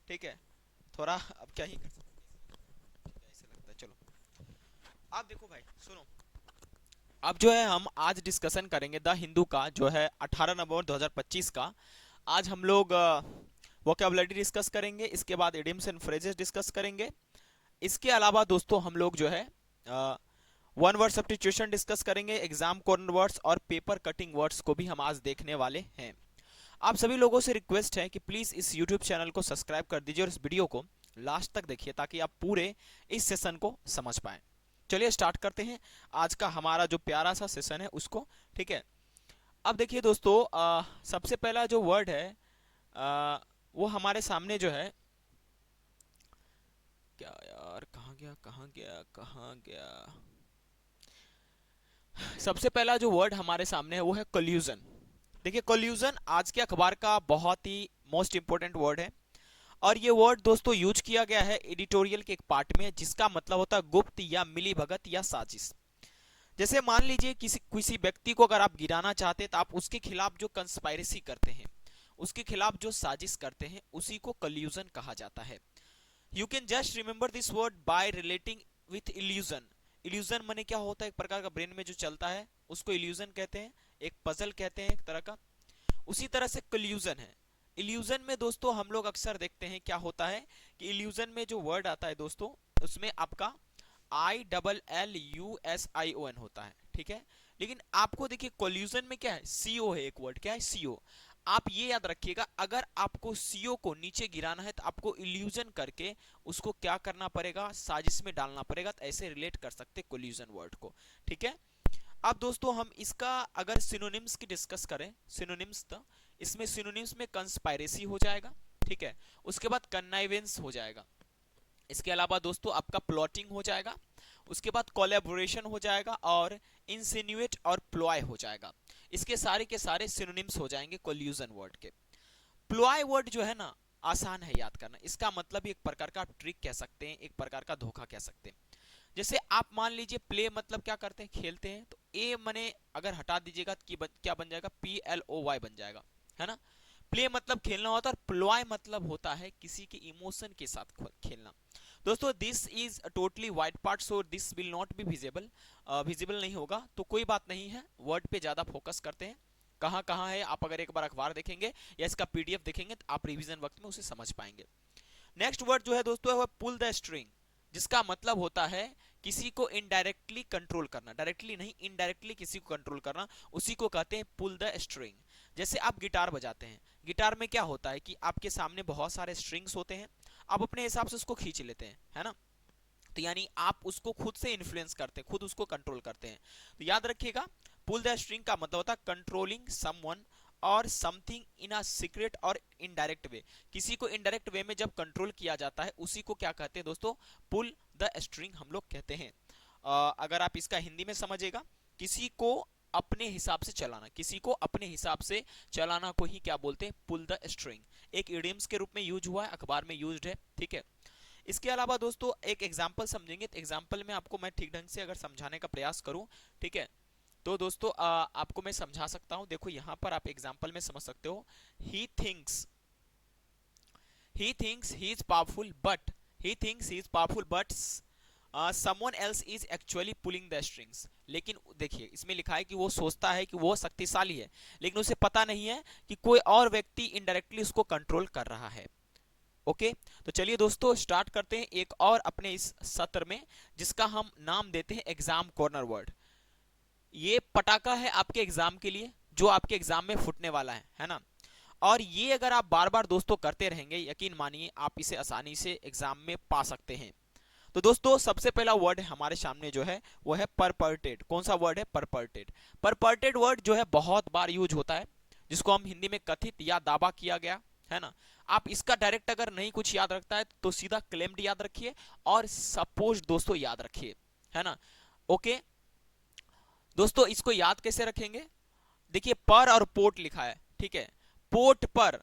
ठीक है, थोड़ा अब क्या ही कर सकते हैं, ऐसे लगता है। चलो आप देखो भाई, सुनो। अब जो है हम आज डिस्कशन करेंगे द हिंदू का, जो है 18 नवंबर 2025 का। आज हम लोग वोकेबलरी डिस्कस करेंगे, इसके बाद इडियम्स एंड फ्रेजेस डिस्कस करेंगे। इसके अलावा दोस्तों हम लोग जो है वन वर्ड सब्स्टिट्यूशन डिस्कस करेंगे, एग्जाम कॉर्नर वर्ड्स और पेपर कटिंग वर्ड्स को भी हम आज देखने वाले हैं। आप सभी लोगों से रिक्वेस्ट है कि प्लीज इस यूट्यूब चैनल को सब्सक्राइब कर दीजिए और इस वीडियो को लास्ट तक देखिए ताकि आप पूरे इस सेशन को समझ पाए। चलिए स्टार्ट करते हैं आज का हमारा जो प्यारा सा सेशन है उसको। ठीक है, अब देखिए दोस्तों, सबसे पहला जो वर्ड है वो हमारे सामने जो है, क्या यार, कहाँ गया कहाँ गया कहाँ गया। सबसे पहला जो वर्ड हमारे सामने है वो है कोल्यूजन। देखिए कोल्यूजन आज के अखबार का बहुत ही मोस्ट इंपोर्टेंट वर्ड है, और ये वर्ड दोस्तों यूज किया गया है एडिटोरियल के एक पार्ट में, जिसका मतलब होता है गुप्त या मिलीभगत या साजिश। जैसे मान लीजिए किसी किसी व्यक्ति को अगर आप गिराना चाहते हैं तो आप उसके खिलाफ जो कंस्पायरेसी करते हैं, उसके खिलाफ जो साजिश करते हैं, उसी को कल्यूजन कहा जाता है। You can just remember this word by relating with illusion. Illusion माने क्या होता है, एक प्रकार का ब्रेन में जो चलता है उसको इल्यूजन कहते हैं, एक पजल कहते हैं एक तरह का। उसी तरह से कल्यूजन है। इल्यूजन में दोस्तों हम लोग अक्सर देखते हैं क्या होता है कि इल्यूजन में जो वर्ड आता है दोस्तों, उसमें आपका ILLUSION होता है। ठीक है, लेकिन आपको देखिए कोल्यूजन में क्या है, सीओ है, एक वर्ड क्या है, सीओ। आप ये याद रखिएगा, अगर आपको सीओ को नीचे गिराना है तो आपको इल्यूजन करके उसको क्या करना पड़ेगा, साजिश में डालना पड़ेगा। तो ऐसे रिलेट कर सकते कोल्यूजन वर्ड को। ठीक है, अब दोस्तों हम इसका अगर सिनोनिम्स की डिस्कस करें, सिनोनिम्स, तो इसमें सिनोनिम्स में कंस्पायरेसी हो जाएगा। ठीक है, उसके बाद कन्नाइवेंस हो जाएगा, इसके अलावा दोस्तों आपका प्लॉटिंग हो जाएगा, उसके बाद कोलैबोरेशन हो जाएगा, और इंसिन्यूएट और प्लॉय हो जाएगा। इसके सारे के सारे सिनोनिम्स हो जाएंगे कोल्यूजन वर्ड के। प्लॉय वर्ड जो है ना, आसान है याद करना, इसका मतलब एक प्रकार का ट्रिक कह सकते हैं, एक प्रकार का धोखा कह सकते हैं। जैसे आप मान लीजिए प्ले मतलब क्या करते हैं, खेलते हैं, तो ए मने अगर हटा दीजिएगा तो क्या बन जाएगा, PLOY बन जाएगा, है ना। प्ले मतलब खेलना होता है, और प्लॉय मतलब होता है किसी के इमोशन के साथ खेलना। दोस्तों this is totally white part, so this will not be visible, visible नहीं होगा, तो कोई बात नहीं है। वर्ड पे ज्यादा फोकस करते हैं, कहाँ कहाँ है। आप अगर एक बार अखबार देखेंगे या इसका PDF देखेंगे तो आप रिवीजन वक्त में उसे समझ पाएंगे। नेक्स्ट वर्ड जो है दोस्तों है पुल द स्ट्रिंग, जिसका मतलब होता है किसी को इनडायरेक्टली कंट्रोल करना, डायरेक्टली नहीं इनडायरेक्टली किसी को कंट्रोल करना, उसी को कहते हैं पुल द स्ट्रिंग। जैसे आप गिटार बजाते हैं, गिटार में क्या होता है कि आपके सामने बहुत सारे स्ट्रिंग्स होते हैं, आप अपने हिसाब से उसको खींच लेते हैं, है ना। तो यानी आप उसको खुद से इन्फ्लुएंस करते हैं, खुद उसको कंट्रोल करते हैं। तो याद रखिएगा, पुल द स्ट्रिंग का मतलब होता है कंट्रोलिंग समवन और समथिंग इन अ सीक्रेट और इनडायरेक्ट वे। किसी को इनडायरेक्ट वे में जब कंट्रोल किया जाता है, उसी को क्या कहते हैं दोस्तों, पुल द स्ट्रिंग हम लोग कहते हैं। अगर आप इसका हिंदी में समझेगा, किसी को अपने हिसाब से चलाना, किसी को अपने हिसाब से चलाना को ही क्या बोलते हैं, पुल द स्ट्रिंग। एक इडियम्स के रूप में यूज हुआ है, अखबार में यूज्ड है। ठीक है, इसके अलावा दोस्तों एक एग्जाम्पल समझेंगे, तो एग्जाम्पल में आपको मैं ठीक ढंग से अगर समझाने का प्रयास करूं, ठीक है, तो दोस्तों आपको मैं समझा सकता हूं। देखो यहां पर आप एग्जाम्पल में समझ सकते हो, he thinks he thinks he is powerful but he thinks he is powerful but someone else is actually pulling the strings. लेकिन देखिए इसमें लिखा है कि वो सोचता है कि वो शक्तिशाली है, लेकिन उसे पता नहीं है कि कोई और व्यक्ति इनडायरेक्टली उसको कंट्रोल कर रहा है। ओके, तो चलिए दोस्तों स्टार्ट करते हैं एक और अपने इस सत्र में, जिसका हम नाम देते हैं एग्जाम कॉर्नर वर्ड। ये पटाखा है आपके एग्जाम के लिए, जो आपके एग्जाम में फूटने वाला है ना। और ये अगर आप बार बार दोस्तों करते रहेंगे, यकीन मानिए आप इसे आसानी से एग्जाम में पा सकते हैं। तो दोस्तों सबसे पहला वर्ड हमारे सामने जो है वो है परपर्टेड। कौन सा वर्ड है, परपर्टेड। परपर्टेड वर्ड जो है बहुत बार यूज होता है, जिसको हम हिंदी में कथित या दावा किया गया, है ना। आप इसका डायरेक्ट अगर नहीं कुछ याद रखता है तो सीधा क्लेम्ड याद रखिए और सपोज दोस्तों याद रखिए, है ना। ओके दोस्तों, इसको याद कैसे रखेंगे, देखिए पर और पोर्ट लिखा है, ठीक है। पोर्ट पर,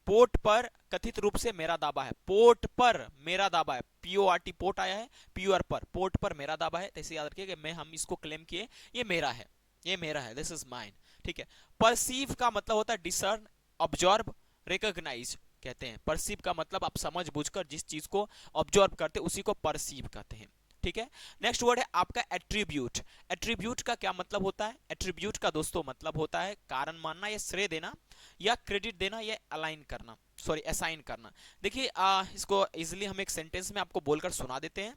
पोर्ट पर कथित रूप से मेरा दावा है, पोर्ट पर मेरा दावा है, PORT पोर्ट आया है, PUR पर, पोर्ट पर मेरा दावा है। ऐसे याद रखिए कि मैं हम इसको क्लेम किए, ये मेरा है, ये मेरा है, दिस इज माइन। ठीक है, परसीव का मतलब होता है डिसर्न, ऑब्जर्व, रिकॉग्नाइज। कहते हैं। परसीव का मतलब आप समझ बूझकर जिस चीज को ऑब्जर्व करते हैं उसी को परसीव कहते हैं, ठीक है। नेक्स्ट वर्ड है आपका एट्रीब्यूट। एट्रीब्यूट का क्या मतलब होता है? एट्रीब्यूट का दोस्तों मतलब होता है कारण मानना या श्रेय देना या क्रेडिट देना या अलाइन करना, सॉरी असाइन करना। देखिए इसको इजिली हम एक सेंटेंस में आपको बोलकर सुना देते हैं।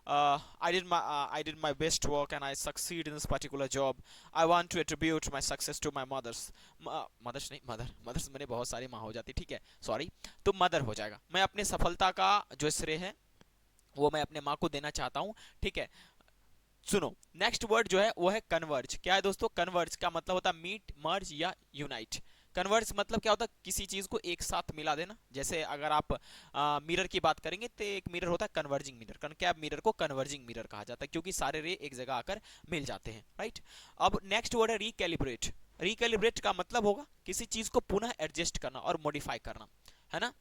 I did my best work and I succeed in this particular job. I want to attribute my success to my mothers. Mothers नहीं, मदर्स मैंने बहुत सारी माँ हो जाती, ठीक है, सॉरी, तो मदर हो जाएगा। मैं अपने सफलता का जो श्रेय है वो मैं अपने माँ को देना चाहता हूँ, ठीक है। सुनो, नेक्स्ट वर्ड जो है वो है कन्वर्ज। क्या है दोस्तों? कन्वर्ज का मतलब होता है मीट, मर्ज या यूनाइट। कन्वर्ज मतलब क्या होता है? किसी चीज को एक साथ मिला देना। जैसे अगर आप मिरर की बात करेंगे तो एक मिरर होता है कन्वर्जिंग मिरर, कनकैव मिरर को कन्वर्जिंग मिरर कहा जाता है क्योंकि सारे रे एक जगह आकर मिल जाते हैं, राइट। अब नेक्स्ट वर्ड है रिकैलिब्रेट। रिकैलिब्रेट का मतलब होगा किसी चीज को पुनः एडजस्ट करना और मॉडिफाई करना, है ना।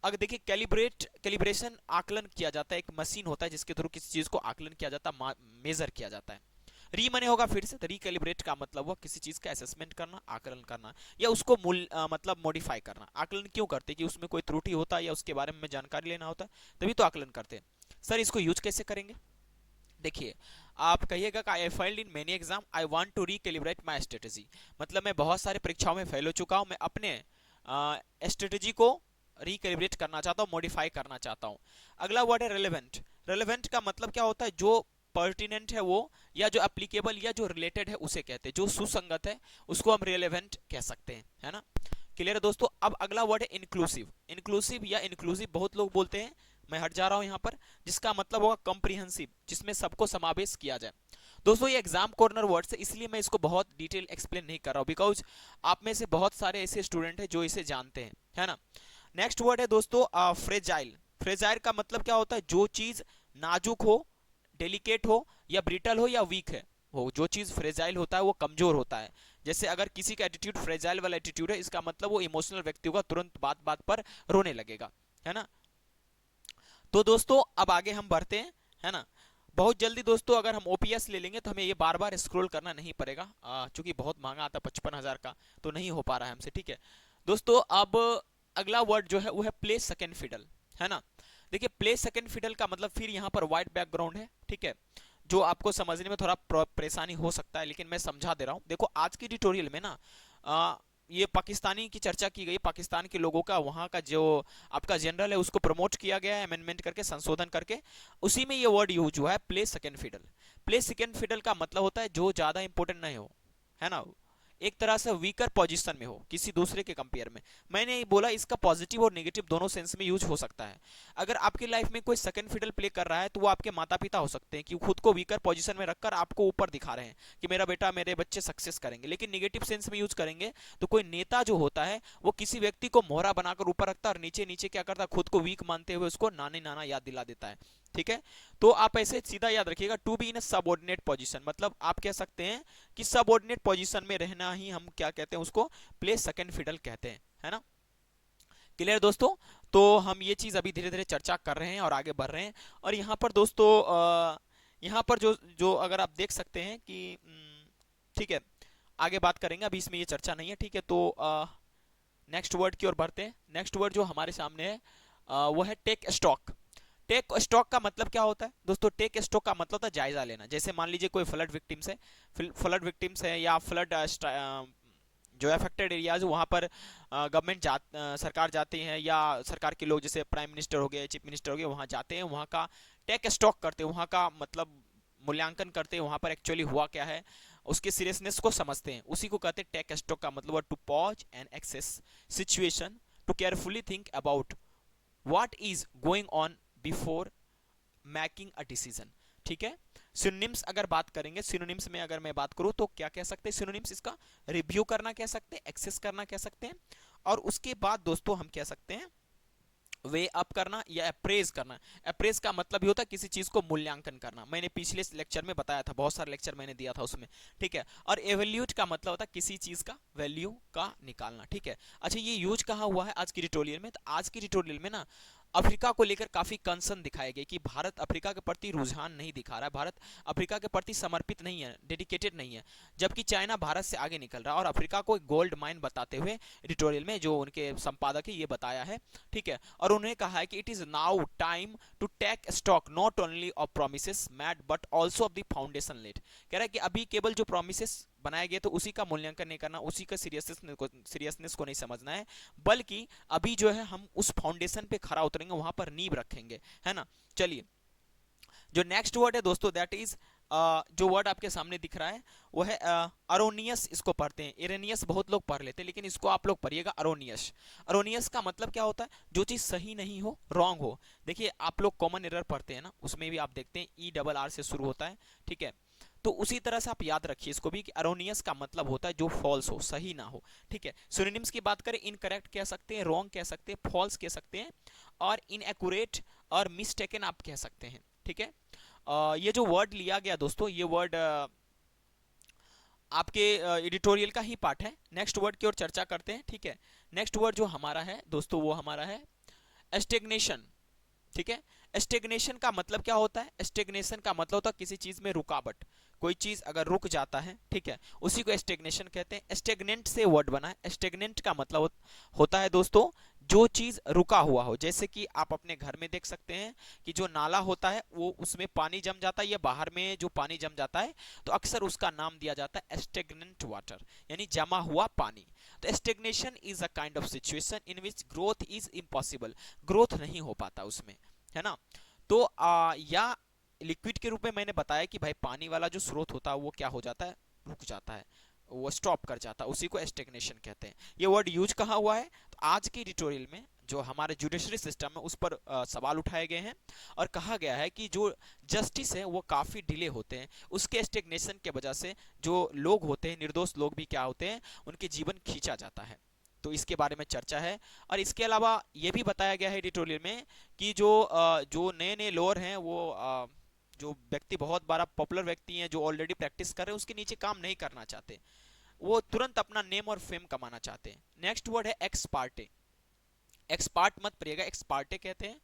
अगर देखिए कैलिब्रेशन आकलन किया जाता है, एक मशीन होता है जिसके थ्रू किसी चीज को आकलन किया जाता है, मेजर किया जाता है। री मने होगा फिर से, तो रिकैलिब्रेट का मतलब हुआ किसी चीज का असेसमेंट करना, आकलन करना या उसको मतलब मॉडिफाई करना। आकलन क्यों करते हैं? कि उसमें कोई त्रुटि होता है या उसके बारे में जानकारी लेना होता है, तभी तो आकलन करते हैं। सर इसको यूज कैसे करेंगे? देखिए, आप कहिएगा कि I failed in many exam, I want to recalibrate my strategy. मतलब मैं बहुत सारे परीक्षाओं में फेल हो चुका हूं, मैं अपने स्ट्रेटजी को रिकैलिब्रेट करना चाहता हूं, मॉडिफाई करना चाहता हूं। अगला वर्ड है रेलेवेंट। रेलेवेंट का मतलब क्या होता है? जो पर्टिनेंट है वो, या जो एप्लीकेबल या जो रिलेटेड है उसे कहते हैं। जो सुसंगत है उसको हम रेलेवेंट कह सकते हैं, है ना। क्लियर है दोस्तों? अब अगला वर्ड है इंक्लूसिव। इंक्लूसिव या इंक्लूसिव बहुत लोग बोलते हैं, मैं हट जा रहा हूं यहां पर, जिसका मतलब होगा कॉम्प्रिहेंसिव, जिसमें सबको समावेश किया जाए। दोस्तों ये एग्जाम कॉर्नर वर्ड्स है, इसलिए मैं इसको बहुत डिटेल एक्सप्लेन नहीं कर रहा हूं, बिकॉज आप में से बहुत सारे ऐसे स्टूडेंट हैं जो इसे जानते हैं, है ना। नेक्स्ट वर्ड है दोस्तों फ्रेजाइल। फ्रेजाइल का मतलब क्या होता है? जो चीज नाजुक हो, डेलिकेट हो या ब्रिटल हो या वीक है, हो जो चीज फ्रेजाइल होता है वो कमजोर होता है। जैसे अगर किसी का एटीट्यूड फ्रेजाइल वाला एटीट्यूड है, इसका मतलब वो इमोशनल व्यक्ति होगा, तुरंत बात बात पर रोने लगेगा, है ना। तो दोस्तों अब आगे हम बढ़ते हैं, है ना। बहुत जल्दी दोस्तों अगर हम ओपीएस ले लेंगे तो हमें ये बार बार स्क्रॉल करना नहीं पड़ेगा, चूंकि बहुत महंगा आता है 55,000 का, तो नहीं हो पा रहा है हमसे, ठीक है दोस्तों। अब अगला वर्ड जो है वो है प्ले सेकेंड फिडल, है ना। देखिए प्ले सेकेंड फिडल का मतलब फिर यहाँ पर वाइट बैकग्राउंड है, ठीक है, जो आपको समझने में थोड़ा परेशानी हो सकता है, लेकिन मैं समझा दे रहा हूँ। देखो आज की ट्यूटोरियल में ना ये पाकिस्तानी की चर्चा की गई, पाकिस्तान के लोगों का, वहाँ का जो आपका जनरल है उसको प्रमोट किया गया है अमेंडमेंट करके, संशोधन करके, उसी में ये वर्ड यूज हुआ है play second fiddle. Play second fiddle का मतलब होता है जो ज्यादा इंपॉर्टेंट नहीं हो, है ना, एक तरह से वीकर पोजीशन में हो किसी दूसरे के कंपेयर में। मैंने बोला इसका पॉजिटिव और नेगेटिव दोनों सेंस में यूज हो सकता है। अगर आपकी लाइफ में कोई सेकंड फिडल प्ले कर रहा है तो वो आपके माता पिता हो सकते हैं कि खुद को वीकर पोजीशन में रखकर आपको ऊपर दिखा रहे हैं कि मेरा बेटा, मेरे बच्चे सक्सेस करेंगे। लेकिन नेगेटिव सेंस में यूज करेंगे तो कोई नेता जो होता है वो किसी व्यक्ति को मोहरा बनाकर ऊपर रखता है और नीचे नीचे क्या करता है, खुद को वीक मानते हुए उसको नानी नाना याद दिला देता है, ठीक है। तो आप ऐसे सीधा याद रखिएगा, to be in subordinate position, मतलब आप कह सकते हैं कि सबऑर्डिनेट पोजीशन में रहना ही हम क्या कहते हैं, उसको प्ले सेकंड फिडल कहते हैं, है ना। क्लियर दोस्तों? तो हम ये चीज अभी धीरे धीरे चर्चा कर रहे हैं और आगे बढ़ रहे हैं। और यहाँ पर दोस्तों यहाँ पर जो जो अगर आप देख सकते हैं कि ठीक है, आगे बात करेंगे, अभी इसमें ये चर्चा नहीं है, ठीक है। तो नेक्स्ट वर्ड की ओर बढ़ते हैं। नेक्स्ट वर्ड जो हमारे सामने है वो है टेक स्टॉक। टेक स्टॉक का मतलब क्या होता है दोस्तों? टेक स्टॉक का मतलब होता है जायजा लेना। जैसे मान लीजिए कोई फ्लड विक्टिम्स है या फ्लड जो अफेक्टेड एरियाज वहाँ पर गवर्नमेंट सरकार जाती है या सरकार के लोग जैसे प्राइम मिनिस्टर हो गए, चीफ मिनिस्टर हो गए, वहाँ जाते हैं, वहाँ का टेक स्टॉक करते हैं, वहाँ का मतलब मूल्यांकन करते हैं, वहाँ पर एक्चुअली हुआ क्या है, उसके सीरियसनेस को समझते हैं, उसी को कहते हैं टेक स्टॉक का मतलब to pause and access situation, to carefully think about what is going on before making a decision, ठीक है। सिनोनिम्स अगर बात करेंगे, सिनोनिम्स में अगर मैं बात करूं तो क्या कह सकते हैं सिनोनिम्स? इसका रिव्यू करना कह सकते हैं, एक्सेस करना कह सकते हैं, और उसके बाद दोस्तों हम कह सकते हैं वे अप करना या अप्रेज करना। अप्रेज का मतलब ही होता है किसी चीज को मूल्यांकन करना, मैंने पिछले लेक्चर में बताया था, बहुत सारे लेक्चर मैंने दिया था उसमें, ठीक है। और एवेल्यूट का मतलब होता है किसी चीज का वैल्यू का निकालना, ठीक है। अच्छा ये यूज कहाँ हुआ है आज की ट्यूटोरियल में? तो आज की ट्यूटोरियल में ना अफ्रीका को लेकर काफी कंसर्न दिखाए गए कि भारत अफ्रीका के प्रति रुझान नहीं दिखा रहा है, भारत अफ्रीका के प्रति समर्पित नहीं है, डेडिकेटेड नहीं है, जबकि चाइना भारत से आगे निकल रहा है और अफ्रीका को एक गोल्ड माइन बताते हुए एडिटोरियल में जो उनके संपादक है ये बताया है, ठीक है। और उन्होंने कहा है कि it is now time to take stock not only of promises made but also of the foundation laid. कह रहा है कि अभी केवल जो प्रोमिसेस बनाए गए तो उसी का मूल्यांकन नहीं करना, उसी का सीरियसनेस को नहीं समझना है, बल्कि अभी जो है हम उस फाउंडेशन पे खरा उतरेंगे, वहां पर नींव रखेंगे, है ना। चलिए, जो नेक्स्ट वर्ड है दोस्तों दैट इज जो वर्ड आपके सामने दिख रहा है वो है अरोनियस। इसको पढ़ते हैं, इरेनियस बहुत लोग पढ़ लेते हैं, लेकिन इसको आप लोग पढ़िएगा अरोनियस। अरोनियस का मतलब क्या होता है? जो चीज सही नहीं हो, रॉन्ग हो। देखिए आप लोग कॉमन एरर पढ़ते हैं ना, उसमें भी आप देखते हैं ERR से शुरू होता है, ठीक है। तो उसी तरह से आप याद रखिए इसको भी कि अरोनियस का मतलब होता है जो फॉल्स हो, सही ना हो, ठीक है। सिनोनिम्स की बात करें, इनकरेक्ट कह सकते हैं, रॉन्ग कह सकते हैं, फॉल्स कह सकते हैं, और इनएक्यूरेट और मिसटेकन आप कह सकते हैं, ठीक है। ये जो वर्ड लिया गया दोस्तों, ये वर्ड आपके एडिटोरियल का ही पार्ट है। नेक्स्ट वर्ड की ओर चर्चा करते हैं, ठीक है। नेक्स्ट वर्ड जो हमारा है दोस्तों वो हमारा है स्टेग्नेशन, ठीक है। स्टेग्नेशन का मतलब क्या होता है? स्टेग्नेशन का मतलब होता है किसी चीज में रुकावट, कोई चीज अगर रुक जाता है, ठीक है, उसी को स्टेग्नेशन कहते हैं। स्टेगनेंट से वर्ड बना है। स्टेगनेंट का मतलब होता है दोस्तों जो चीज रुका हुआ हो, जैसे कि आप अपने घर में देख सकते हैं कि जो नाला होता है वो उसमें पानी जम जाता है या बाहर में जो पानी जम जाता है तो अक्सर उसका नाम दिया जाता है स्टेगनेंट वाटर, यानी जमा हुआ पानी। तो stagnation is a kind of situation in which growth is impossible, growth नहीं हो पाता उसमें, है ना। तो या लिक्विड के रूप में मैंने बताया कि भाई पानी वाला जो स्रोत होता है वो क्या हो जाता है, रुक जाता है, वो स्टॉप कर जाता है, उसी को स्टेग्नेशन कहते हैं। ये वर्ड यूज कहाँ हुआ है? तो आज के एडिटोरियल में जो हमारे जुडिशरी सिस्टम है उस पर सवाल उठाए गए हैं और कहा गया है कि जो जस्टिस है वो काफी डिले होते हैं, उसके स्टेग्नेशन के वजह से जो लोग होते हैं, निर्दोष लोग भी क्या होते हैं, उनके जीवन खींचा जाता है। तो इसके बारे में चर्चा है। और इसके अलावा ये भी बताया गया है एडिटोरियल में कि जो नए नए लोअर हैं वो जो व्यक्ति बहुत बड़ा पॉपुलर व्यक्ति हैं जो ऑलरेडी प्रैक्टिस कर रहे हैं उसके नीचे काम नहीं करना चाहते, वो तुरंत अपना नेम और फेम कमाना चाहते हैं। नेक्स्ट वर्ड है एक्सपार्टे। एक्सपार्ट मत पढ़िएगा, एक्सपार्टे कहते हैं।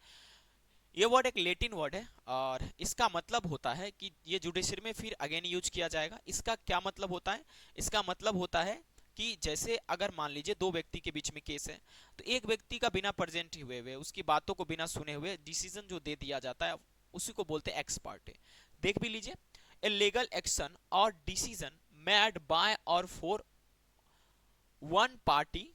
ये वर्ड एक लेटिन वर्ड है और इसका मतलब होता है कि ये जुडिशरी में फिर अगेन यूज किया जाएगा। इसका क्या मतलब होता है? इसका मतलब होता है कि जैसे अगर मान लीजिए दो व्यक्ति के बीच में केस है तो एक व्यक्ति का बिना प्रेजेंट हुए हुए उसकी बातों को बिना सुने हुए डिसीजन जो दे दिया जाता है उसी को बोलते हैं एक्स पार्टे। देख भी लीजिए, ए लीगल एक्शन और डिसीजन मेड बाय और for one party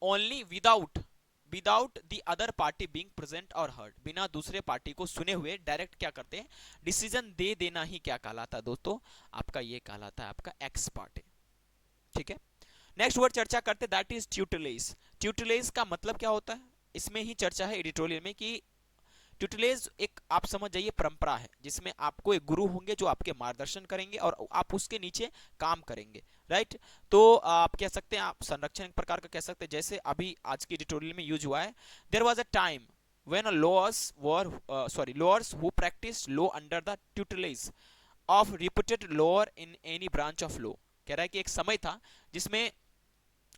only without the other party being present और हर्ड। बिना दूसरे पार्टी को सुने हुए डायरेक्ट क्या करते हैं, डिसीजन दे देना ही क्या कहलाता है दोस्तों? आपका ये कहलाता है आपका एक्स पार्टी, ठीक है। नेक्स्ट वर्ड चर्चा करते दैट इज ट्यूटलेज। ट्यूटलेज का मतलब क्या होता है? इसमें ही चर्चा है एडिटोरियल में कि ट्यूटलेज एक आप समझ जाइए परंपरा है जिसमें आपको एक गुरु होंगे जो आपके मार्गदर्शन करेंगे और आप उसके नीचे काम करेंगे, राइट। तो आप कह सकते हैं, आप संरक्षण एक प्रकार का कह सकते हैं, जैसे अभी आज की एडिटोरियल में यूज हुआ है, there was a time when lawyers who practiced law under the tutelage of reputed lawyer in any branch of law। कह रहा है कि एक समय था जिसमें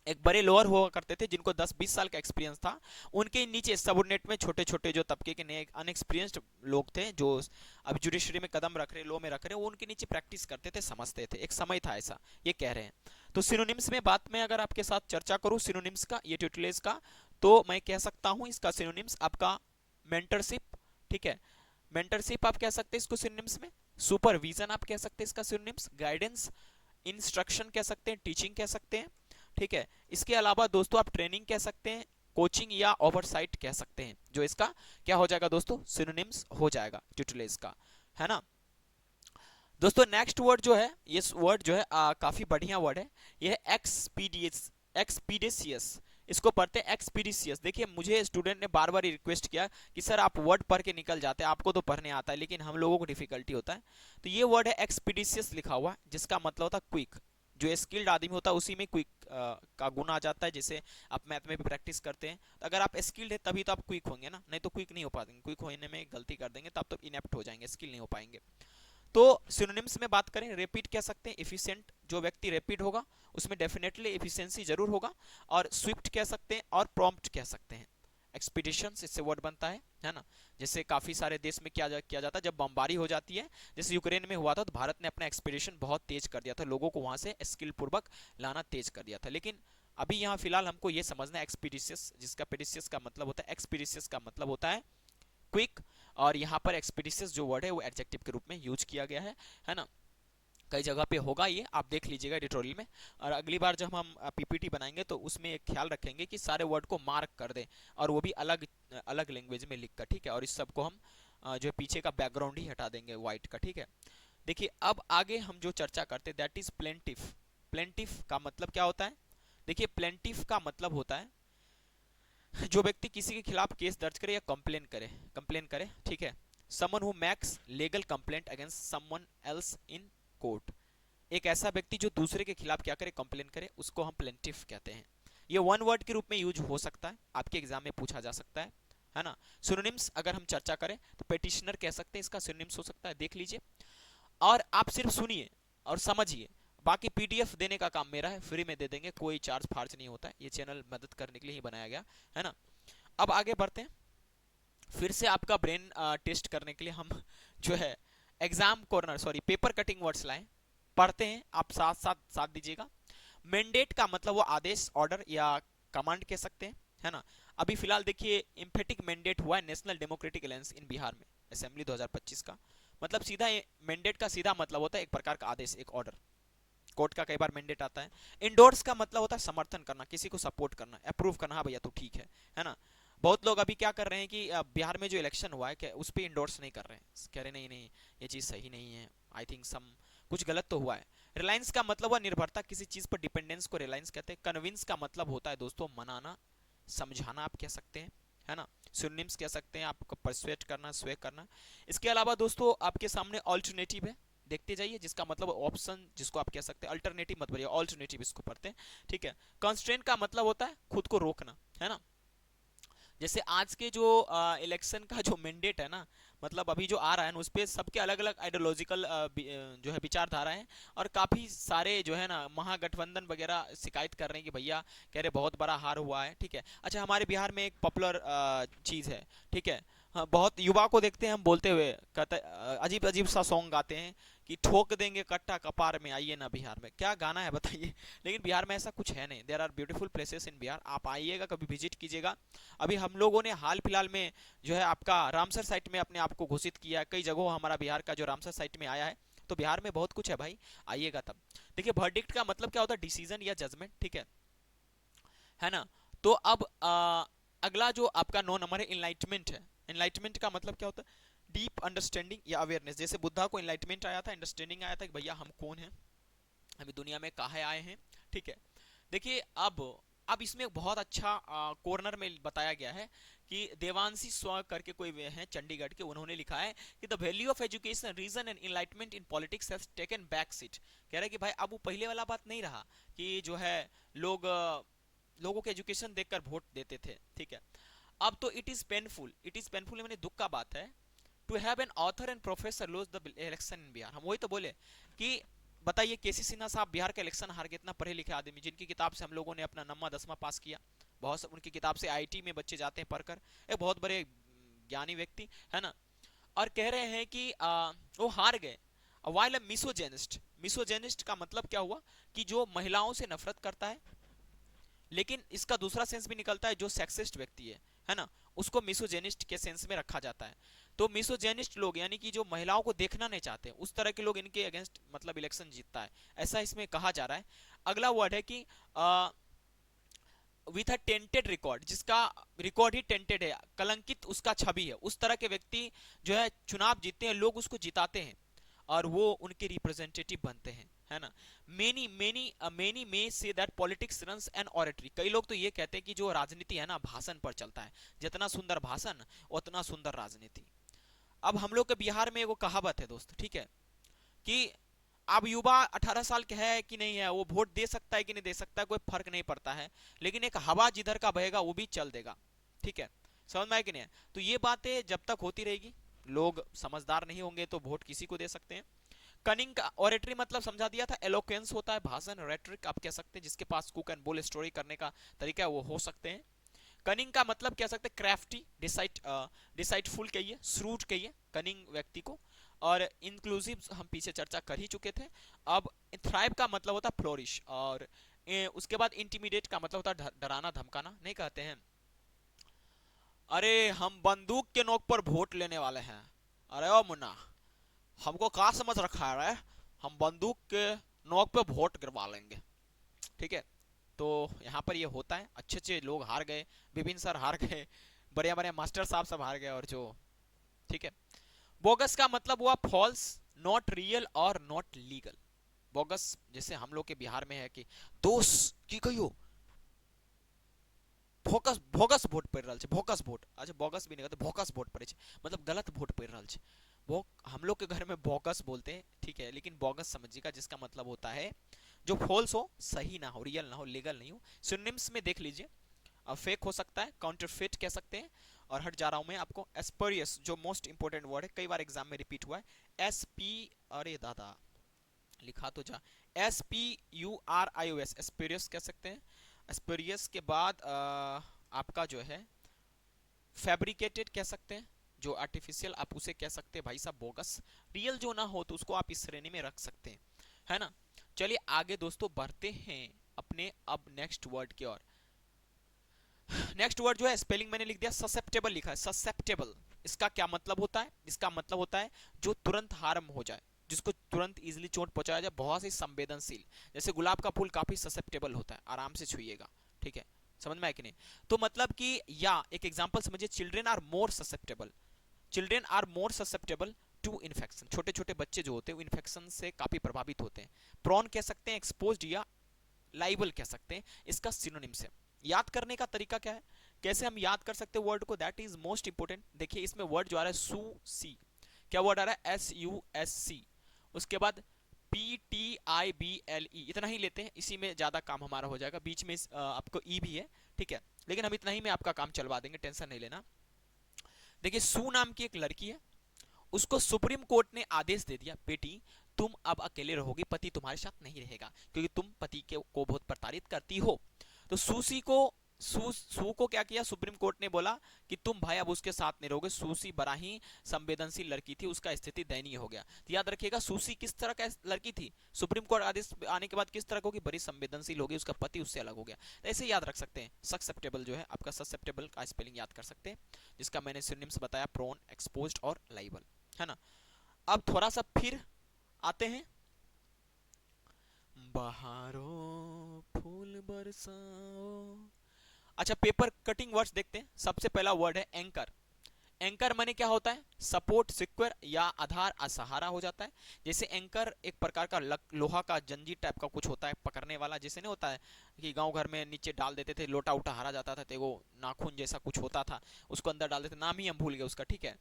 एक बड़े लोअर हुआ करते थे जिनको 10-20 साल का एक्सपीरियंस था, उनके नीचे सबऑर्डिनेट में छोटे छोटे जो तबके के नए अनएक्सपीरियंस्ड लोग थे जो अब जुडिशरी में कदम रख रहे, लॉ में रख रहे, वो उनके नीचे प्रैक्टिस करते थे, समझते थे। एक समय था ऐसा, ये कह रहे हैं। तो सिनोनिम्स में बात में अगर आपके साथ चर्चा करूं सिनोनिम्स का, ये ट्यूटलेज का, तो मैं कह सकता हूं इसका सिनोनिम्स आपका मेंटरशिप, ठीक है। मेंटरशिप आप कह सकते हैं इसको सिनोनिम्स में। सुपरविजन आप कह सकते हैं इसका सिनोनिम्स। गाइडेंस, इंस्ट्रक्शन कह सकते हैं, टीचिंग कह सकते हैं, ठीक है। इसके अलावा दोस्तों आप ट्रेनिंग कह सकते हैं, कोचिंग या ओवरसाइट कह सकते हैं, जो इसका क्या हो जाएगा दोस्तों? सिनोनिम्स हो जाएगा ट्यूटलेज का, है ना। दोस्तों नेक्स्ट वर्ड जो है, ये वर्ड जो है काफी बढ़िया वर्ड है, ये है एक्सपीडिशियस। इसको पढ़ते हैं एक्सपीडिशियस। देखिए मुझे स्टूडेंट ने बार बार रिक्वेस्ट किया कि सर आप वर्ड पढ़ के निकल जाते हैं, आपको तो पढ़ने आता है लेकिन हम लोगों को डिफिकल्टी होता है। तो ये वर्ड है एक्सपीडिशियस लिखा हुआ, जिसका मतलब होता है क्विक। जो स्किल्ड आदमी होता है उसी में क्विक का गुण आ जाता है, जैसे आप मैथ में भी प्रैक्टिस करते हैं, तो अगर आप स्किल्ड है तभी तो आप क्विक होंगे ना, नहीं तो क्विक नहीं हो पाएंगे। क्विक होने में गलती कर देंगे तो आप तो इनएप्ट हो जाएंगे, स्किल नहीं हो पाएंगे। तो सिनोनिम्स में बात करें, रैपिड कह सकते हैं, एफिशिएंट, जो व्यक्ति रैपिड होगा उसमें डेफिनेटली एफिशिएंसी जरूर होगा, और स्विफ्ट कह सकते हैं और प्रॉम्प्ट कह सकते हैं। एक्सपीडिशंस इससे वर्ड बनता है ना। जैसे काफी सारे देश में किया जाता है जब बमबारी हो जाती है, जैसे यूक्रेन में हुआ था, तो भारत ने अपना एक्सपीडिशन बहुत तेज कर दिया था, लोगों को वहां से स्किल पूर्वक लाना तेज कर दिया था। लेकिन अभी यहाँ फिलहाल हमको ये समझना है एक्सपीडिशियस, जिसका पेडिशियस का मतलब होता है, एक्सपीडिशियस का मतलब होता है क्विक, और यहाँ पर एक्सपीडिशियस जो वर्ड है वो एडजेक्टिव के रूप में यूज किया गया है ना। कई जगह पे होगा ये, आप देख लीजिएगा एडिटोरियल में। और अगली बार जब हम पीपीटी बनाएंगे तो उसमें एक ख्याल रखेंगे कि सारे वर्ड को मार्क कर दें, और वो भी अलग अलग लैंग्वेज में लिखकर, ठीक है। और इस सब को हम जो पीछे का बैकग्राउंड ही हटा देंगे व्हाइट का, ठीक है। देखिए अब आगे हम जो चर्चा करते हैं दैट इज प्लेंटिफ। प्लेंटिफ का मतलब क्या होता है? देखिए प्लेंटिफ का मतलब होता है जो व्यक्ति किसी के खिलाफ केस दर्ज करे या कंप्लेन करे, ठीक है। Someone who makes legal complaint against someone else in court. एक ऐसा व्यक्ति जो दूसरे के खिलाफ क्या करे, कंप्लेन करे, उसको हम प्लेंटिफ कहते हैं। ये वन वर्ड के रूप में यूज हो सकता है, आपके एग्जाम में पूछा जा सकता है ना। सिनोनिम्स अगर हम चर्चा करें तो पेटिशनर कह सकते हैं, इसका सिनोनिम्स हो सकता है, देख लीजिए। और आप सिर्फ सुनिए और समझिए, बाकी पीडीएफ देने का काम मेरा है, फ्री में दे देंगे, कोई चार्ज फार्ज नहीं होता है, ये चैनल मदद करने के लिए ही बनाया गया है ना। अब आगे बढ़ते हैं, फिर से आपका ब्रेन टेस्ट करने के लिए हम जो है exam corner sorry paper cutting words लाएं, पढ़ते हैं, आप साथ साथ साथ दीजिएगा। मैंडेट का मतलब वो आदेश, ऑर्डर या कमांड कह सकते हैं, है ना। अभी फिलहाल देखिए एम्फेटिक मैंडेट हुआ है नेशनल डेमोक्रेटिक अलायंस इन बिहार में, असेंबली 2025 का। मतलब सीधा मैंडेट का सीधा मतलब होता है एक प्रकार का आदेश, एक ऑर्डर। कोर्ट का कई बार मैंडेट आता है। इंडोर्स का मतलब होता है समर्थन करना, किसी को सपोर्ट करना, अप्रूव करना, हाँ भैया तो ठीक है ना। बहुत लोग अभी क्या कर रहे हैं कि बिहार में जो इलेक्शन हुआ है क्या उस पर इंडोर्स नहीं कर रहे हैं, कह रहे नहीं नहीं ये चीज़ सही नहीं है, आई थिंक सम कुछ गलत तो हुआ है। रिलायंस का मतलब हुआ निर्भरता, किसी चीज़ पर डिपेंडेंस को रिलायंस कहते हैं। कन्विंस का मतलब होता है दोस्तों मनाना, समझाना आप कह सकते हैं, है ना। सिनोनिम्स कह सकते हैं आपको परसुएट करना, स्वे करना। इसके अलावा दोस्तों आपके सामने ऑल्टरनेटिव है, देखते जाइए, जिसका मतलब ऑप्शन, जिसको आप कह सकते हैं अल्टरनेटिव मत बोलिए, ऑल्टरनेटिव इसको पढ़ते हैं, ठीक है। कंस्ट्रेंट का मतलब होता है खुद को रोकना, है ना। जैसे आज के जो इलेक्शन का जो मैंडेट है ना, मतलब अभी जो आ रहा है ना, उस पर सबके अलग अलग आइडियोलॉजिकल जो है विचारधारा है, और काफ़ी सारे जो है ना महागठबंधन वगैरह शिकायत कर रहे हैं कि भैया कह रहे बहुत बड़ा हार हुआ है, ठीक है। अच्छा हमारे बिहार में एक पॉपुलर चीज़ है, ठीक है। हाँ बहुत युवा को देखते हैं हम बोलते हुए, कहते अजीब अजीब सा सॉन्ग गाते हैं कि ठोक देंगे कट्टा कपार में, आइए ना बिहार में। क्या गाना है बताइए। लेकिन बिहार में ऐसा कुछ है नहीं। There are beautiful places in Bihar, आप आइएगा कभी विजिट कीजिएगा। अभी हम लोगों ने हाल फिलहाल में जो है आपका रामसर साइट में अपने आप को घोषित किया, कई जगहों हमारा बिहार का जो रामसर साइट में आया है, तो बिहार में बहुत कुछ है भाई, आइएगा तब। देखिए वर्डिक्ट का मतलब क्या होता है, डिसीजन या जजमेंट, ठीक है ना। तो अब अगला जो आपका 9 नंबर है इनलाइटमेंट है। इनलाइटमेंट का मतलब क्या होता है, डीप अंडरस्टैंडिंग या अवेयरनेस। जैसे बुद्धा को इनलाइटमेंट आया था, अंडरस्टैंडिंग आया था कि भैया हम कौन हैं, अभी दुनिया में काहे आए हैं, ठीक है। देखिए अब इसमें एक बहुत अच्छा कॉर्नर में बताया गया है कि देवांशी स्व करके कोई वे हैं चंडीगढ़ के, उन्होंने लिखा है कि the value of education reason and enlightenment in politics has taken back seat. कह रहे हैं कि भाई अब वो पहले वाला बात नहीं रहा कि जो है लोग लोगों के एजुकेशन देखकर वोट देते थे, ठीक है। अब तो इट इज पेनफुल मैंने दुख का बात है to have an author and professor lose the election in Bihar. हम वही तो बोले कि बताइए केसी सिन्हा साहब बिहार का इलेक्शन हार गए, इतना पढ़े लिखे आदमी जिनकी किताब से हम लोगों ने अपना 9वां 10वां पास किया, बहुत सब उनकी किताब से आईआईटी में बच्चे जाते हैं पढ़कर, एक बहुत बड़े ज्ञानी व्यक्ति है ना। और कह रहे हैं कि वो हार गए वाइल अ मिसोजेनिस्ट। मिसोजेनिस्ट का मतलब क्या हुआ कि जो महिलाओं से नफरत करता है, लेकिन इसका दूसरा सेंस भी निकलता है जो सेक्सिस्ट व्यक्ति है ना, उसको मिसोजेनिस्ट के सेंस में रखा जाता है। तो मिसोजेनिस्ट लोग यानी कि जो महिलाओं को देखना नहीं चाहते, उस तरह के लोग इनके अगेंस्ट मतलब इलेक्शन जीतता है, ऐसा इसमें कहा जा रहा है। अगला वर्ड है कि विथ अ टेंटेड रिकॉर्ड, जिसका रिकॉर्ड ही टेंटेड है, कलंकित उसका छवि है, उस तरह के व्यक्ति जो है चुनाव जीतते हैं, लोग उसको जिताते हैं और वो उनके रिप्रेजेंटेटिव बनते हैं, है ना। Many many many may say that politics runs N oratory. कई लोग तो ये कहते हैं कि जो राजनीति है ना भाषण पर चलता है, जितना सुंदर भाषण उतना सुंदर राजनीति। अब हम लोग के बिहार में वो कहावत है दोस्त, ठीक है, कि अब युवा 18 साल के है कि नहीं है, वो वोट दे सकता है कि नहीं दे सकता है, कोई फर्क नहीं पड़ता है, लेकिन एक हवा जिधर का बहेगा वो भी चल देगा, ठीक है। समझ में आया कि नहीं है? तो ये बातें जब तक होती रहेगी, लोग समझदार नहीं होंगे तो वोट किसी को दे सकते हैं। कनिंग का ऑरेटरी मतलब समझा दिया था, एलोक्वेंस होता है भाषण, रेटरिक आप कह सकते हैं जिसके पास कुक एंड बोल स्टोरी करने का तरीका है, वो हो सकते हैं। कनिंग का मतलब कह सकते हैं क्राफ्टी, डिसाइडफुल कहिए, श्रूड कहिए कनिंग व्यक्ति को। और इंक्लूसिव हम पीछे चर्चा कर ही चुके थे। अब थ्राइव का मतलब होता है फ्लोरिश, और उसके बाद इंटिमिडेट का मतलब होता है डराना धमकाना। नहीं कहते हैं अरे हम बंदूक के नोक पर वोट लेने वाले हैं, अरे ओ मुन्ना हमको कहाँ समझ रखा है रे, हम बंदूक के नोक पे वोट गिरवा लेंगे। ठीक है, तो यहाँ पर ये होता है, अच्छे अच्छे लोग हार गए, विपिन सर हार गए, बढ़िया बढ़िया मास्टर साहब सब हार गए, और जो ठीक है। बोगस का मतलब हुआ फॉल्स, नॉट रियल और नॉट लीगल। बोगस जैसे हम लोग के बिहार में है कि दोस्त की कहियो भोकस भोगस वोट पड़ रहा है, भोकस वोट, अच्छा बोगस भी नहीं कहते, भोकस वोट पड़े, मतलब गलत वोट पड़ रहा है। वो हम लोग के घर में बोगस बोलते हैं, ठीक है, लेकिन बोगस समझिएगा जिसका मतलब होता है जो फॉल्स हो, सही ना हो, रियल ना हो, लीगल नहीं हो। सिनोनिम्स में देख लीजिए, फेक हो सकता है, काउंटरफिट कह सकते हैं। और हट जा रहा हूं मैं आपको, एस्पेरियस जो मोस्ट इंपोर्टेंट वर्ड है, कई बार एग्जाम में रिपीट हुआ है, एस पी, अरे दादा लिखा तो जा, SPURIOS, एस्पेरियस कह सकते हैं। एस्पेरियस के बाद आपका जो है फैब्रिकेटेड कह सकते हैं, जो आर्टिफिशियल आप उसे कह सकते हैं भाई साहब बोगस। रियल जो ना हो तो उसको आप इस श्रेणी में रख सकते हैं, है ना। चलिए आगे दोस्तों बढ़ते हैं अपने अब नेक्स्ट वर्ड की ओर। नेक्स्ट वर्ड जो है स्पेलिंग मैंने लिख दिया, ससेप्टेबल लिखा है, ससेप्टेबल। इसका क्या मतलब होता है, इसका मतलब होता है जो तुरंत हार्म हो जाए, जिसको तुरंत इजीली चोट पहुंचाया जाए, बहुत ही संवेदनशील। जैसे गुलाब का फूल काफी ससेप्टेबल होता है, आराम से छुइएगा, ठीक है, समझ में आया कि नहीं। तो मतलब कि या एक एग्जांपल समझिए, children are more susceptible, children are more susceptible to infection, छोटे छोटे बच्चे जो होते हैं वो इन्फेक्शन से काफी प्रभावित होते हैं। प्रॉन कह सकते हैं, एक्सपोज्ड या लाइबल कह सकते हैं, इसका सिनोनिम से। याद करने का तरीका क्या है, कैसे हम याद कर सकते हैं वर्ड को, दैट इज मोस्ट इंपोर्टेंट। देखिए इसमें वर्ड जो आ रहा है सू सी, क्या वर्ड आ रहा है, SUSC, उसके बाद PTIBLE, इतना ही लेते हैं, इसी में ज्यादा काम हमारा हो जाएगा, बीच में आपको ई भी है, ठीक है, लेकिन हम इतना ही में आपका काम चलवा देंगे, टेंशन नहीं लेना। देखिए सू नाम की एक लड़की है, उसको सुप्रीम कोर्ट ने आदेश दे दिया, बेटी तुम अब अकेले रहोगी, पति तुम्हारे साथ नहीं रहेगा, क्योंकि तुम पति को बहुत प्रताड़ित करती हो। तो सूसी को सू को क्या किया, सुप्रीम कोर्ट ने बोला कि तुम भाई अब उसके साथ नहीं रहोगे। सूसी बड़ा ही संवेदनशील लड़की थी, उसका स्थिति दयनीय हो गया। तो याद रखिएगा सूसी किस तरह का लड़की थी, सुप्रीम कोर्ट आदेश आने के बाद किस तरह की, बड़ी संवेदनशील होगी, उसका पति उससे अलग हो गया। तो ऐसे याद रख सकते हैं। ससेप्टेबल जो है आपका, ससेप्टेबल का स्पेलिंग याद कर सकते हैं, जिसका मैंने सिनोनिम्स बताया, प्रोन, एक्सपोज्ड और लाइबल, है ना। अब थोड़ा सा फिर आते हैं, बहारों फूल बरसाओ। अच्छा पेपर कटिंग वर्ड्स देखते हैं। सबसे पहला वर्ड है एंकर। एंकर माने क्या होता है, सपोर्ट, सिक्योर या आधार, असहारा हो जाता है। जैसे एंकर एक प्रकार का लोहा का जंजीर टाइप का कुछ होता है पकड़ने वाला, जैसे नहीं होता है कि गांव घर में नीचे डाल देते थे, लोटा उठा हारा जाता था तो वो नाखून जैसा कुछ होता था, उसको अंदर डाल देते, नाम ही हम भूल गए उसका, ठीक है,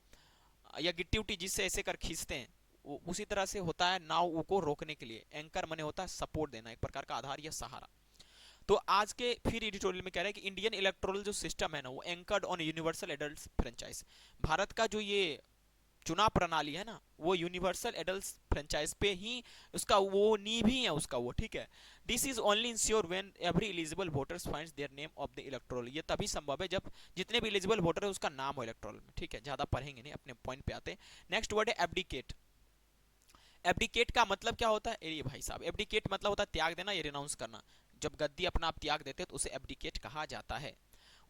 या गिट्टी उट्टी जिससे ऐसे कर खींचते हैं, उसी तरह से होता है नाव को रोकने के लिए। एंकर माने होता है सपोर्ट देना, एक प्रकार का आधार या सहारा। तो आज के फिर एडिटोरियल में कह रहे हैं कि इंडियन इलेक्टोरल जो सिस्टम है ना, वो anchored on universal adult franchise. Bharat का जो ये चुनाव प्रणाली है ना, वो यूनिवर्सल एडल्ट फ्रेंचाइज पे ही उसका वो नींव ही है उसका वो, ठीक है। This is only ensure when every eligible voters finds their name of the electoral, ये तभी संभव है जब जितने भी एलिजिबल वोटर है उसका नाम हो इलेक्टोरल में, ठीक है, ज्यादा पढ़ेंगे नहीं, अपने पॉइंट पे आते हैं। नेक्स्ट वर्ड है एब्डिकेट। एब्डिकेट का मतलब क्या होता है, ये भाई साहब, एब्डिकेट मतलब होता है त्याग देना या रिनाउंस करना। जब गद्दी अपना आप त्याग देते हैं तो उसे एब्डिकेट कहा जाता है।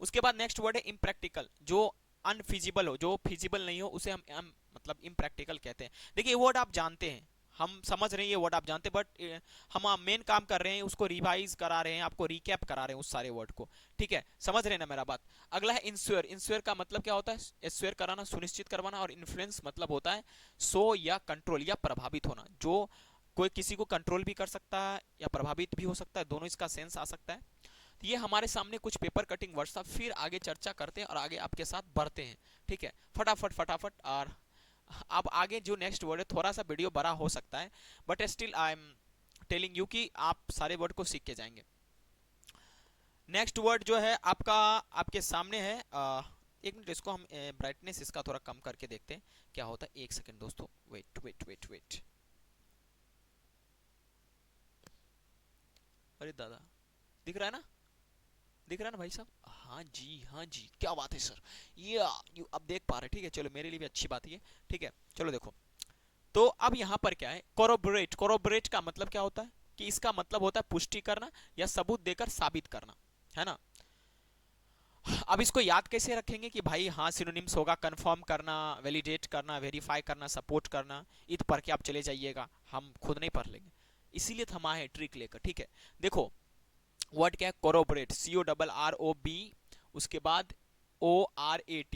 उसके बाद नेक्स्ट वर्ड है इम्प्रैक्टिकल, जो अनफिजिबल हो, जो फिजिबल नहीं हो, उसे हम मतलब इम्प्रैक्टिकल कहते हैं। देखिए ये वर्ड आप जानते हैं, हम समझ रहे हैं ये वर्ड आप जानते हैं, बट हम मेन काम कर रहे हैं, उसको रिवाइज करा रहे हैं, आपको रिकैप करा रहे हैं उस सारे वर्ड को, ठीक है, समझ रहे हैं ना मेरा बात। अगला है इंश्योर। इंश्योर का मतलब क्या होता है, इंश्योर कराना, सुनिश्चित करवाना। और इन्फ्लुएंस मतलब होता है सो या कंट्रोल या प्रभावित होना, जो कोई किसी को कंट्रोल भी कर सकता है या प्रभावित भी हो सकता है, दोनों इसका सेंस आ सकता है। तो ये हमारे सामने कुछ पेपर कटिंग वर्ड्स था, फिर आगे चर्चा करते हैं और आगे आपके साथ बढ़ते हैं, ठीक है, फटाफट फटाफट। और अब आगे जो नेक्स्ट वर्ड है, थोड़ा सा वीडियो बड़ा हो सकता है, but still I am telling you कि आप सारे वर्ड को सीख के जाएंगे। नेक्स्ट वर्ड जो है आपका आपके सामने है, एक मिनट, इसको हम ब्राइटनेस इसका थोड़ा कम करके देखते हैं क्या होता है। एक सेकंड दोस्तों, वेट वेट वेट वेट, अरे दादा, दिख रहा है ना, दिख रहा है ना भाई साहब, हाँ जी, हाँ जी, क्या बात है सर। ये यू अब देख पा रहे, ठीक है, चलो मेरे लिए भी अच्छी बात है, ठीक है। चलो देखो, तो अब यहाँ पर क्या है, कोरोबोरेट। कोरोबोरेट का मतलब क्या होता है, कि इसका मतलब होता है पुष्टि करना या सबूत देकर साबित करना, है ना। अब इसको याद कैसे रखेंगे कि भाई, हाँ सिनोनिम्स होगा कंफर्म करना, वैलिडेट करना, वेरीफाई करना, सपोर्ट करना। इत पढ़ के आप चले जाइएगा, हम खुद नहीं पढ़ लेंगे, इसीलिए तो हम आए हैं ट्रिक लेकर, ठीक है। देखो वर्ड क्या है, कोरोबोरेट, CORROB, उसके बाद ORAT।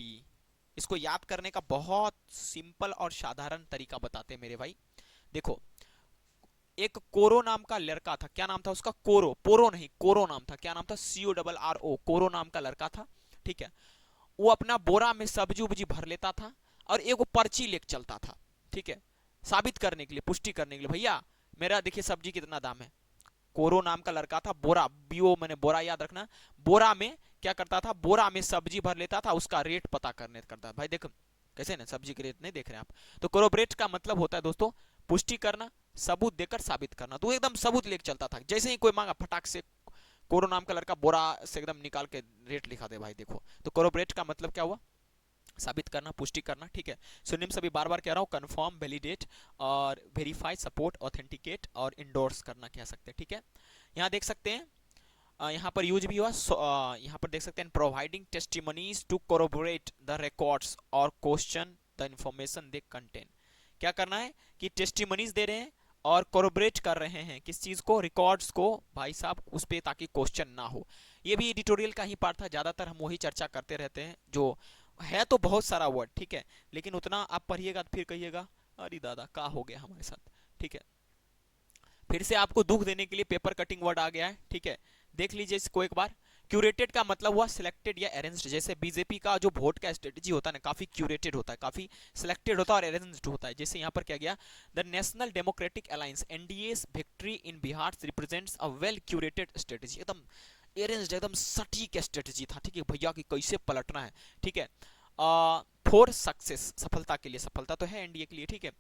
इसको याद करने का बहुत सिंपल और साधारण तरीका बताते हैं मेरे भाई। देखो, एक कोरो नाम का लड़का था, क्या नाम था उसका, कोरो, पोरो नहीं, कोरो नाम था, क्या नाम था, CORRO, कोरो नाम का लड़का था, ठीक है। वो अपना बोरा में सब्जी उब्जी भर लेता था और एगो पर्ची लेके चलता था, ठीक है, साबित करने के लिए, पुष्टि करने के लिए, भैया मेरा देखिए सब्जी कितना दाम है। कोरो नाम का लड़का था, बोरा, बीओ मैंने बोरा याद रखना, बोरा में क्या करता था, बोरा में सब्जी भर लेता था, उसका रेट पता करने करता था। भाई देखो कैसे ना, सब्जी के रेट नहीं देख रहे हैं आप। तो कोरोबरेट का मतलब होता है दोस्तों पुष्टि करना, सबूत देकर साबित करना। तो एकदम सबूत लेके चलता था, जैसे ही कोई मांगा फटाक से कोरो नाम का लड़का बोरा से एकदम निकाल के रेट लिखा दे भाई देखो। तो कोरोबरेट का मतलब क्या हुआ, साबित करना, पुष्टि करना, ठीक है। सिनोनिम्स अभी बार बार कह रहा हूँ, कंफर्म, वैलिडेट और वेरीफाई, सपोर्ट, ऑथेंटिकेट और इंडोर्स करना कह सकते हैं, ठीक है। यहाँ देख सकते हैं, यहाँ पर यूज भी हुआ, यहाँ पर देख सकते हैं, providing testimonies to corroborate the records और question the information they contain. क्या करना है कि टेस्टिमनीज दे रहे हैं और कोरोबरेट कर रहे हैं किस चीज को, रिकॉर्ड्स को भाई साहब उस पे, ताकि क्वेश्चन ना हो। ये भी एडिटोरियल का ही पार्ट था, ज्यादातर हम वही चर्चा करते रहते हैं, जो है तो बहुत सारा वर्ड, ठीक है, लेकिन उतना आप पढ़िएगा तो फिर कहिएगा अरे दादा का हो गया हमारे साथ, ठीक है। फिर से आपको दुख देने के लिए पेपर कटिंग वर्ड आ गया है, ठीक है, देख लीजिए इसको एक बार। क्यूरेटेड का मतलब हुआ सिलेक्टेड या अरेंज्ड। जैसे बीजेपी का जो वोट का स्ट्रेटेजी होता है ना, काफी क्यूरेटेड होता है, काफी सिलेक्टेड होता है और अरेंज्ड होता है। जैसे यहाँ पर क्या गया, the national democratic alliance NDA's victory in Bihar represents a well curated strategy. एकदम अरेंज्ड, एकदम सटीक स्ट्रेटेजी था, ठीक है भैया कि कैसे पलटना है, ठीक है। फॉर सक्सेस, सफलता के लिए, सफलता तो है एनडीए के लिए, ठीक है।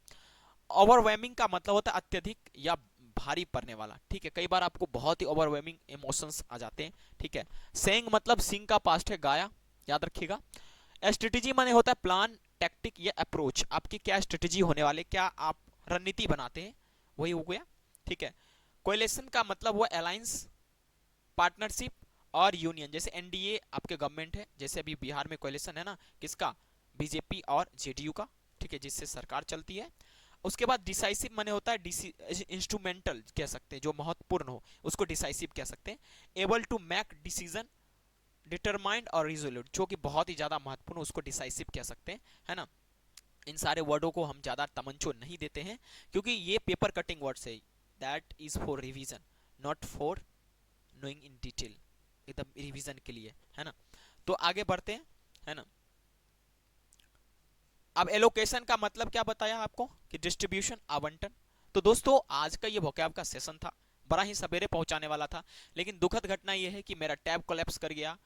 ओवरवेमिंग का मतलब होता है अत्यधिक या भारी पड़ने वाला, ठीक है, कई बार आपको बहुत ही ओवरवेमिंग इमोशंस आ जाते हैं, ठीक है। सेइंग मतलब सिंग का पास्ट है गाया, याद रखिएगा। स्ट्रेटेजी माने होता है प्लान, टैक्टिक या अप्रोच, आपकी क्या स्ट्रेटेजी होने वाले, क्या आप रणनीति बनाते हैं, वही हो गया, ठीक है। कोएलिशन का मतलब हुआ अलायंस, पार्टनरशिप और यूनियन। जैसे एनडीए आपके गवर्नमेंट है, जैसे अभी बिहार में कोएलिशन है ना, किसका, बीजेपी और जेडीयू का, ठीक है, जिससे सरकार चलती है। उसके बाद डिसाइसिव माने होता है इंस्ट्रूमेंटल कह सकते हैं, जो महत्वपूर्ण हो उसको डिसाइसिव कह सकते हैं। Able to make decision, determined और रिजोल्यूट, जो कि बहुत ही ज्यादा महत्वपूर्ण, उसको डिसाइसिव कह सकते हैं, है ना। इन सारे वर्डों को हम ज्यादा तवज्जो नहीं देते हैं, क्योंकि ये पेपर कटिंग वर्ड्स है, that is for revision, not for knowing in detail, एकदम रिवीजन के लिए, है ना। तो आगे बढ़ते हैं, है ना। अब एलोकेशन का मतलब क्या बताया आपको, कि डिस्ट्रीब्यूशन, आवंटन। तो दोस्तों आज का ये वोकैब का सेशन था, बड़ा ही सवेरे पहुंचाने वाला था, लेकिन दुखद घटना ये है कि मेरा टैब कोलैप्स कर गया,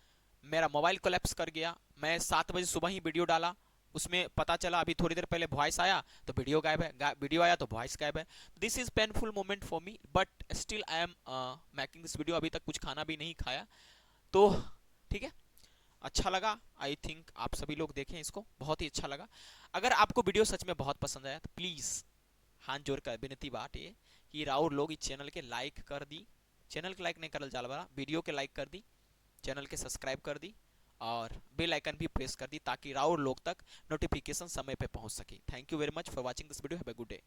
मेरा मोबाइल कोलैप्स कर गया। मैं 7 बजे सुबह ही वीडियो डाला, उसमें पता चला अभी थोड़ी देर पहले वॉइस आया तो वीडियो गायब है, वीडियो आया तो वॉइस गायब है। This is painful moment for me, but still I am making this video. अभी तक कुछ खाना भी नहीं खाया, तो ठीक है, अच्छा लगा। आई थिंक आप सभी लोग देखें इसको, बहुत ही अच्छा लगा। अगर आपको वीडियो सच में बहुत पसंद आया तो प्लीज़ हाथ जोड़कर विनती बात ये कि राउर लोग इस चैनल के लाइक कर दी, चैनल के लाइक नहीं करल जाला बड़ा, वीडियो के लाइक कर दी, चैनल के सब्सक्राइब कर दी और बेल आइकन भी प्रेस कर दी, ताकि राउर लोग तक नोटिफिकेशन समय पे पहुंच सके। Thank you very much for watching this video, have a good day.